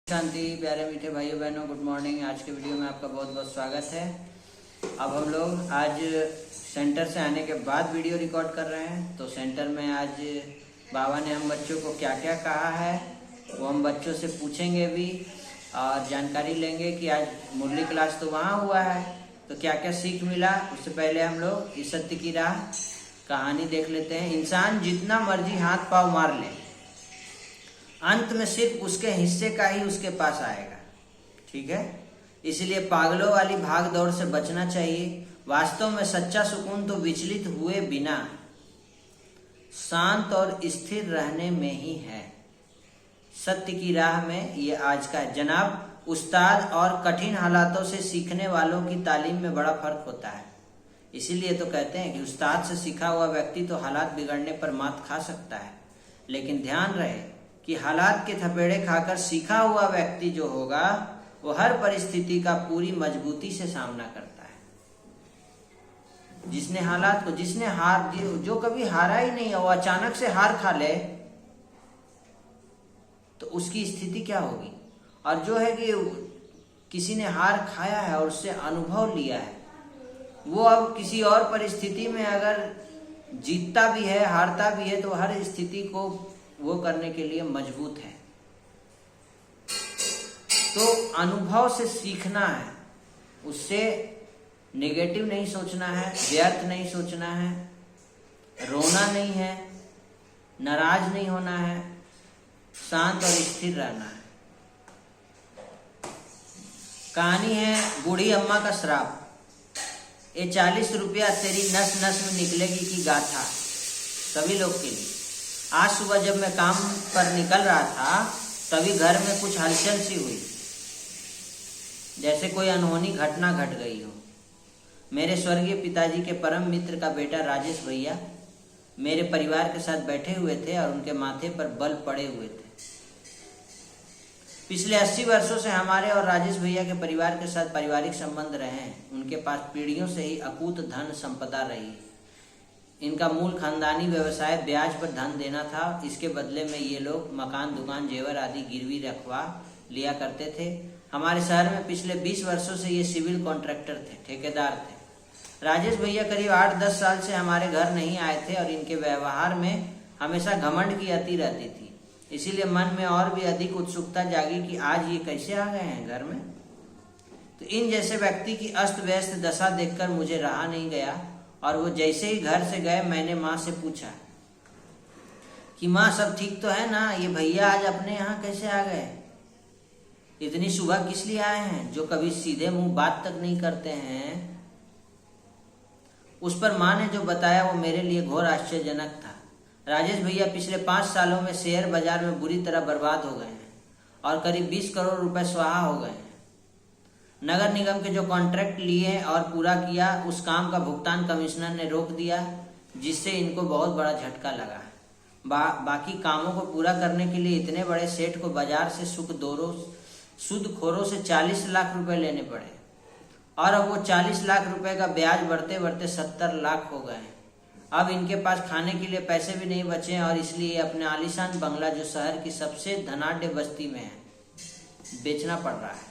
शांति प्यारे मीठे भाइयों बहनों, गुड मॉर्निंग। आज के वीडियो में आपका बहुत बहुत स्वागत है। अब हम लोग आज सेंटर से आने के बाद वीडियो रिकॉर्ड कर रहे हैं। तो सेंटर में आज बाबा ने हम बच्चों को क्या क्या कहा है वो हम बच्चों से पूछेंगे भी और जानकारी लेंगे कि आज मुरली क्लास तो वहाँ हुआ है तो क्या क्या सीख मिला। उससे पहले हम लोग इस सत्य की राह कहानी देख लेते हैं। इंसान जितना मर्जी हाथ पाँव मार ले, अंत में सिर्फ उसके हिस्से का ही उसके पास आएगा। ठीक है, इसलिए पागलों वाली भाग दौड़ से बचना चाहिए। वास्तव में सच्चा सुकून तो विचलित हुए बिना शांत और स्थिर रहने में ही है। सत्य की राह में ये आज का है। जनाब, उस्ताद और कठिन हालातों से सीखने वालों की तालीम में बड़ा फर्क होता है। इसीलिए तो कहते हैं कि उस्ताद से सीखा हुआ व्यक्ति तो हालात बिगड़ने पर मात खा सकता है, लेकिन ध्यान रहे कि हालात के थपेड़े खाकर सीखा हुआ व्यक्ति जो होगा वो हर परिस्थिति का पूरी मजबूती से सामना करता है। जिसने हालात को, जो कभी हारा ही नहीं है, वो अचानक से हार खा ले तो उसकी स्थिति क्या होगी। और जो है कि किसी ने हार खाया है और उससे अनुभव लिया है, वो अब किसी और परिस्थिति में अगर जीतता भी है हारता भी है तो हर स्थिति को वो करने के लिए मजबूत है। तो अनुभव से सीखना है, उससे नेगेटिव नहीं सोचना है, व्यर्थ नहीं सोचना है, रोना नहीं है, नाराज नहीं होना है, शांत और स्थिर रहना है। कहानी है बूढ़ी अम्मा का श्राप। ये 40 रुपया तेरी नस नस में निकलेगी की गाथा सभी लोग के लिए। आज सुबह जब मैं काम पर निकल रहा था तभी घर में कुछ हलचल सी हुई, जैसे कोई अनहोनी घटना घट गई हो। मेरे स्वर्गीय पिताजी के परम मित्र का बेटा राजेश भैया मेरे परिवार के साथ बैठे हुए थे और उनके माथे पर बल पड़े हुए थे। पिछले 80 वर्षों से हमारे और राजेश भैया के परिवार के साथ पारिवारिक संबंध रहे हैं। उनके पास पीढ़ियों से ही अकूत धन संपदा रही। इनका मूल खानदानी व्यवसाय ब्याज पर धन देना था। इसके बदले में ये लोग मकान, दुकान, जेवर आदि गिरवी रखवा लिया करते थे। हमारे शहर में पिछले 20 वर्षों से ये सिविल कॉन्ट्रैक्टर थे, ठेकेदार थे। राजेश भैया करीब 8-10 साल से हमारे घर नहीं आए थे और इनके व्यवहार में हमेशा घमंड की अति रहती थी। इसीलिए मन में और भी अधिक उत्सुकता जागी कि आज ये कैसे आ गए हैं घर में। तो इन जैसे व्यक्ति की अस्त व्यस्त दशा देखकर मुझे रहा नहीं गया और वो जैसे ही घर से गए मैंने माँ से पूछा कि माँ सब ठीक तो है ना, ये भैया आज अपने यहाँ कैसे आ गए, इतनी सुबह किस लिए आए हैं, जो कभी सीधे मुंह बात तक नहीं करते हैं। उस पर माँ ने जो बताया वो मेरे लिए घोर आश्चर्यजनक था। राजेश भैया पिछले 5 सालों में शेयर बाजार में बुरी तरह बर्बाद हो गए हैं और करीब 20 करोड़ रुपए स्वाहा हो गए हैं। नगर निगम के जो कॉन्ट्रैक्ट लिए और पूरा किया, उस काम का भुगतान कमिश्नर ने रोक दिया, जिससे इनको बहुत बड़ा झटका लगा। बाकी कामों को पूरा करने के लिए इतने बड़े सेठ को बाजार से सूदखोरों से 40 लाख रुपए लेने पड़े और अब वो 40 लाख रुपए का ब्याज बढ़ते बढ़ते 70 लाख हो गए हैं। अब इनके पास खाने के लिए पैसे भी नहीं बचे और इसलिए अपने आलीशान बंगला, जो शहर की सबसे धनाढ्य बस्ती में है, बेचना पड़ रहा है।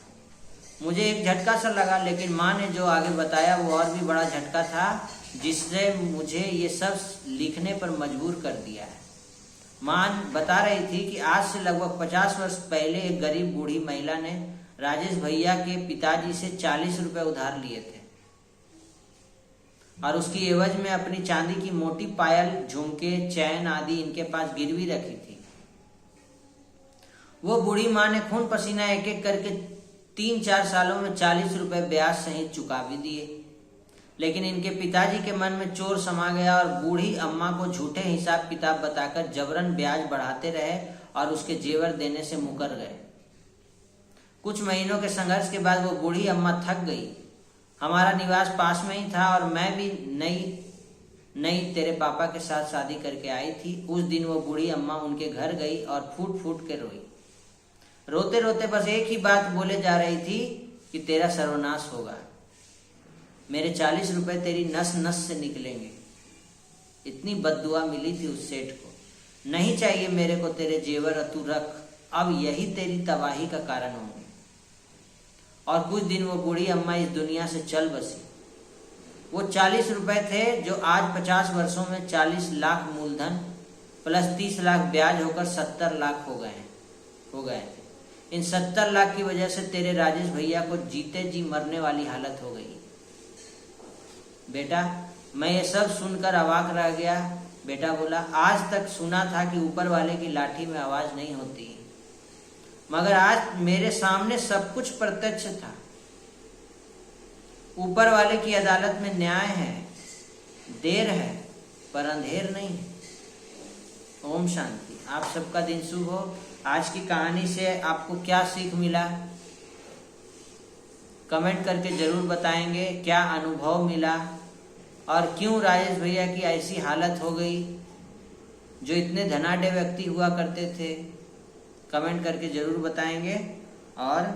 मुझे एक झटका सा लगा, लेकिन माँ ने जो आगे बताया वो और भी बड़ा झटका था, जिसने मुझे ये सब लिखने पर मजबूर कर दिया है। माँ बता रही थी कि आज से लगभग 50 वर्ष पहले एक गरीब बूढ़ी महिला ने राजेश भैया के पिताजी से 40 रुपए उधार लिए थे और उसकी एवज में अपनी चांदी की मोटी पायल, झुमके, चैन आदि इनके पास गिरवी रखी थी। वो बूढ़ी माँ ने खून पसीना एक एक करके 3-4 सालों में 40 रुपए ब्याज सहित चुका भी दिए। लेकिन इनके पिताजी के मन में चोर समा गया और बूढ़ी अम्मा को झूठे हिसाब किताब बताकर जबरन ब्याज बढ़ाते रहे और उसके जेवर देने से मुकर गए। कुछ महीनों के संघर्ष के बाद वो बूढ़ी अम्मा थक गई। हमारा निवास पास में ही था और मैं भी नई तेरे पापा के साथ शादी करके आई थी। उस दिन वो बूढ़ी अम्मा उनके घर गई और फूट फूट के रोई। रोते रोते बस एक ही बात बोले जा रही थी कि तेरा सर्वनाश होगा, मेरे 40 रुपए तेरी नस नस से निकलेंगे। इतनी बद्दुआ मिली थी उस सेठ को। नहीं चाहिए मेरे को तेरे जेवर, तू रख, अब यही तेरी तबाही का कारण होंगे। और कुछ दिन वो बूढ़ी अम्मा इस दुनिया से चल बसी। वो 40 रुपए थे जो आज 50 वर्षों में 40 लाख मूलधन प्लस 30 लाख ब्याज होकर 70 लाख हो गए थे। इन 70 लाख की वजह से तेरे राजेश भैया को जीते जी मरने वाली हालत हो गई। बेटा, मैं ये सब सुनकर अवाक रह गया। बेटा बोला, आज तक सुना था कि ऊपर वाले की लाठी में आवाज नहीं होती, मगर आज मेरे सामने सब कुछ प्रत्यक्ष था। ऊपर वाले की अदालत में न्याय है, देर है पर अंधेर नहीं है। ओम शांति। आप सबका दिन शुभ हो। आज की कहानी से आपको क्या सीख मिला, कमेंट करके जरूर बताएंगे। क्या अनुभव मिला और क्यों राजेश भैया की ऐसी हालत हो गई, जो इतने धनाढ्य व्यक्ति हुआ करते थे, कमेंट करके जरूर बताएंगे। और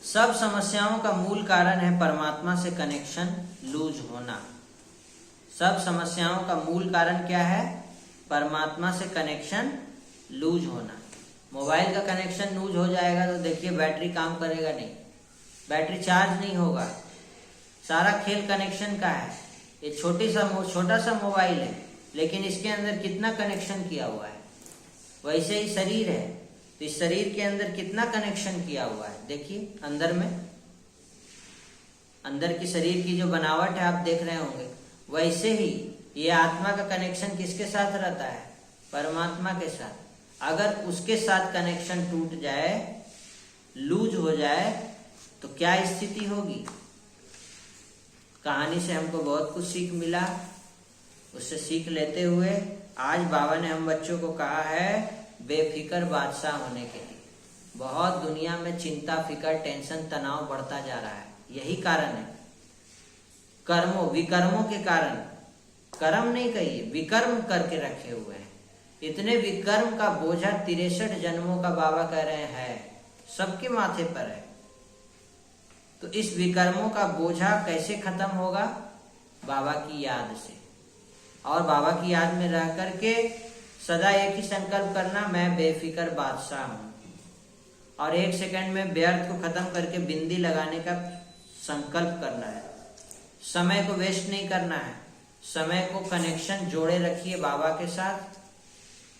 सब समस्याओं का मूल कारण है परमात्मा से कनेक्शन लूज होना। सब समस्याओं का मूल कारण क्या है? परमात्मा से कनेक्शन लूज होना। मोबाइल का कनेक्शन लूज हो जाएगा तो देखिए बैटरी काम करेगा नहीं, बैटरी चार्ज नहीं होगा। सारा खेल कनेक्शन का है। ये छोटा सा मोबाइल है, लेकिन इसके अंदर कितना कनेक्शन किया हुआ है। वैसे ही शरीर है, तो इस शरीर के अंदर कितना कनेक्शन किया हुआ है। देखिए अंदर में, अंदर की शरीर की जो बनावट है आप देख रहे होंगे। वैसे ही ये आत्मा का कनेक्शन किसके साथ रहता है? परमात्मा के साथ। अगर उसके साथ कनेक्शन टूट जाए, लूज हो जाए, तो क्या स्थिति होगी। कहानी से हमको बहुत कुछ सीख मिला। उससे सीख लेते हुए आज बाबा ने हम बच्चों को कहा है बेफिक्र बादशाह होने के लिए। बहुत दुनिया में चिंता, फिक्र, टेंशन, तनाव बढ़ता जा रहा है। यही कारण है, विकर्मों के कारण। कर्म नहीं कहिए, विकर्म करके रखे हुए हैं। इतने विकर्म का बोझा 63 जन्मों का बाबा कह रहे हैं सबके माथे पर है। तो इस विकर्मों का बोझा कैसे खत्म होगा? बाबा की याद से। और बाबा की याद में रह करके सदा एक ही संकल्प करना, मैं बेफिक्र बादशाह हूं। और 1 सेकंड में व्यर्थ को खत्म करके बिंदी लगाने का संकल्प करना है। समय को वेस्ट नहीं करना है। समय को कनेक्शन जोड़े रखिए बाबा के साथ।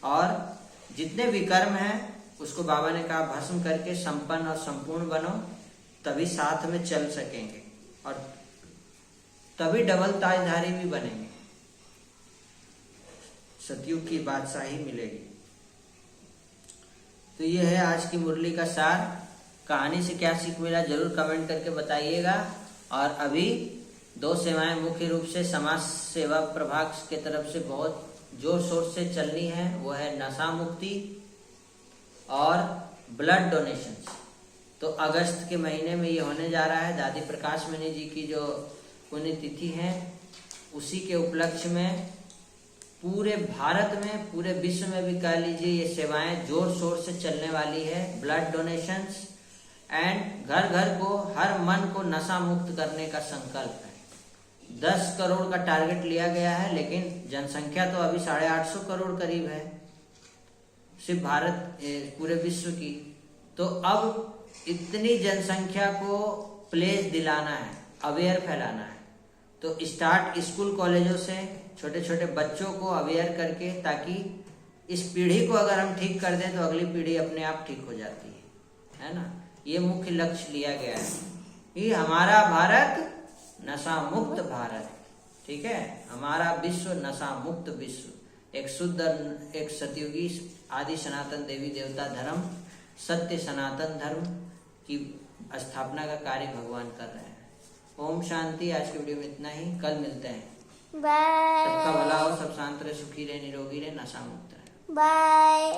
और जितने विकर्म हैं उसको बाबा ने कहा भस्म करके संपन्न और संपूर्ण बनो, तभी साथ में चल सकेंगे और तभी डबल ताजधारी भी बनेंगे, सतयुग की बादशाही मिलेगी। तो ये है आज की मुरली का सार। कहानी से क्या सीख मिला जरूर कमेंट करके बताइएगा। और अभी 2 सेवाएं मुख्य रूप से समाज सेवा प्रभाग के तरफ से बहुत जोर शोर से चलनी है। वो है नशा मुक्ति और ब्लड डोनेशन। तो अगस्त के महीने में ये होने जा रहा है। दादी प्रकाश मणि जी की जो पुण्यतिथि है, उसी के उपलक्ष्य में पूरे भारत में, पूरे विश्व में भी कह लीजिए, ये सेवाएं जोर शोर से चलने वाली है। ब्लड डोनेशंस एंड घर घर को, हर मन को नशा मुक्त करने का संकल्प है। 10 करोड़ का टारगेट लिया गया है, लेकिन जनसंख्या तो अभी 850 करोड़ करीब है सिर्फ भारत, पूरे विश्व की। तो अब इतनी जनसंख्या को प्लेस दिलाना है, अवेयर फैलाना है। तो स्टार्ट स्कूल कॉलेजों से छोटे छोटे बच्चों को अवेयर करके, ताकि इस पीढ़ी को अगर हम ठीक कर दें तो अगली पीढ़ी अपने आप ठीक हो जाती है ना। ये मुख्य लक्ष्य लिया गया है कि हमारा भारत नशा मुक्त भारत, ठीक है, हमारा विश्व नशा मुक्त विश्व। एक शुद्ध, एक सतयुगी आदि सनातन देवी देवता धर्म, सत्य सनातन धर्म की स्थापना का कार्य भगवान कर रहे हैं। ओम शांति। आज की वीडियो में इतना ही, कल मिलते हैं। बाय। सबका भला हो, सब शांत रहे, सुखी रहे, निरोगी रहे, नशा मुक्त रहे। बाय।